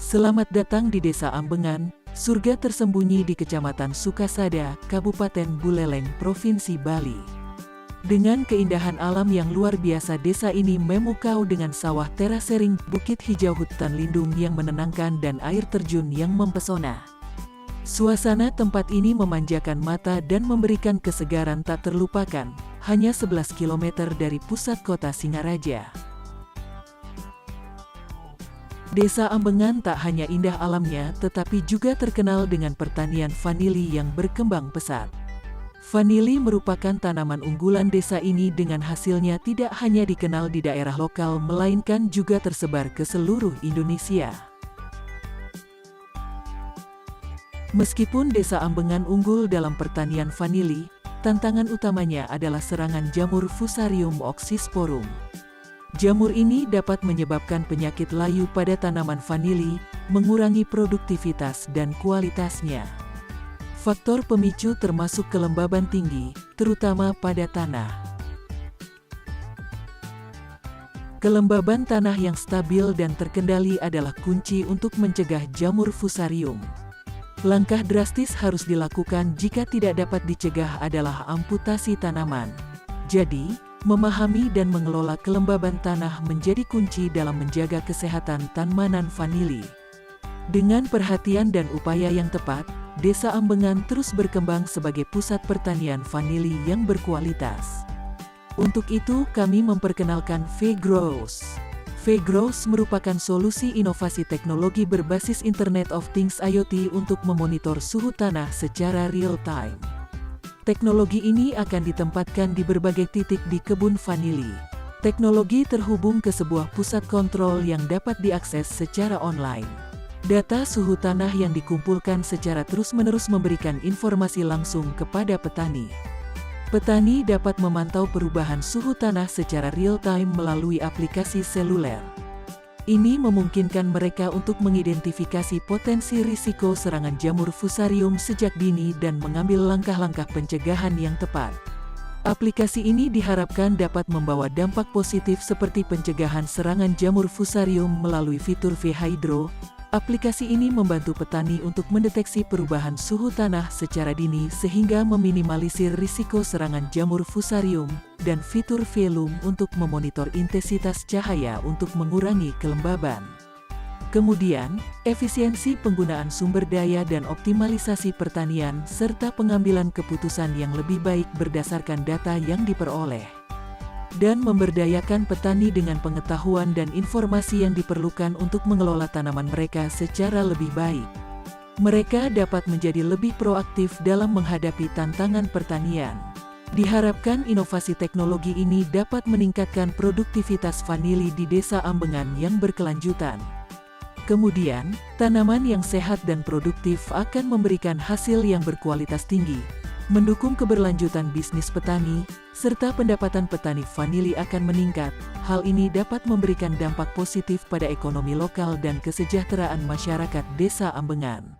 Selamat datang di Desa Ambengan, surga tersembunyi di Kecamatan Sukasada, Kabupaten Buleleng, Provinsi Bali. Dengan keindahan alam yang luar biasa, desa ini memukau dengan sawah terasering, bukit hijau, hutan lindung yang menenangkan, dan air terjun yang mempesona. Suasana tempat ini memanjakan mata dan memberikan kesegaran tak terlupakan, hanya 11 km dari pusat kota Singaraja. Desa Ambengan tak hanya indah alamnya, tetapi juga terkenal dengan pertanian vanili yang berkembang pesat. Vanili merupakan tanaman unggulan desa ini dengan hasilnya tidak hanya dikenal di daerah lokal melainkan juga tersebar ke seluruh Indonesia. Meskipun Desa Ambengan unggul dalam pertanian vanili, tantangan utamanya adalah serangan jamur Fusarium oxysporum. Jamur ini dapat menyebabkan penyakit layu pada tanaman vanili, mengurangi produktivitas dan kualitasnya. Faktor pemicu termasuk kelembaban tinggi, terutama pada tanah. Kelembaban tanah yang stabil dan terkendali adalah kunci untuk mencegah jamur Fusarium. Langkah drastis harus dilakukan jika tidak dapat dicegah adalah amputasi tanaman. Jadi, memahami dan mengelola kelembaban tanah menjadi kunci dalam menjaga kesehatan tanaman vanili. Dengan perhatian dan upaya yang tepat, Desa Ambengan terus berkembang sebagai pusat pertanian vanili yang berkualitas. Untuk itu, kami memperkenalkan V-Grows. V-Grows merupakan solusi inovasi teknologi berbasis Internet of Things IoT untuk memonitor suhu tanah secara real-time. Teknologi ini akan ditempatkan di berbagai titik di kebun vanili. Teknologi terhubung ke sebuah pusat kontrol yang dapat diakses secara online. Data suhu tanah yang dikumpulkan secara terus-menerus memberikan informasi langsung kepada petani. Petani dapat memantau perubahan suhu tanah secara real-time melalui aplikasi seluler. Ini memungkinkan mereka untuk mengidentifikasi potensi risiko serangan jamur Fusarium sejak dini dan mengambil langkah-langkah pencegahan yang tepat. Aplikasi ini diharapkan dapat membawa dampak positif seperti pencegahan serangan jamur Fusarium melalui fitur V-Hydro. Aplikasi ini membantu petani untuk mendeteksi perubahan suhu tanah secara dini sehingga meminimalisir risiko serangan jamur Fusarium, dan fitur V-Loom untuk memonitor intensitas cahaya untuk mengurangi kelembaban. Kemudian, efisiensi penggunaan sumber daya dan optimalisasi pertanian serta pengambilan keputusan yang lebih baik berdasarkan data yang diperoleh. Dan memberdayakan petani dengan pengetahuan dan informasi yang diperlukan untuk mengelola tanaman mereka secara lebih baik. Mereka dapat menjadi lebih proaktif dalam menghadapi tantangan pertanian. Diharapkan inovasi teknologi ini dapat meningkatkan produktivitas vanili di Desa Ambengan yang berkelanjutan. Kemudian, tanaman yang sehat dan produktif akan memberikan hasil yang berkualitas tinggi, mendukung keberlanjutan bisnis petani, serta pendapatan petani vanili akan meningkat. Hal ini dapat memberikan dampak positif pada ekonomi lokal dan kesejahteraan masyarakat Desa Ambengan.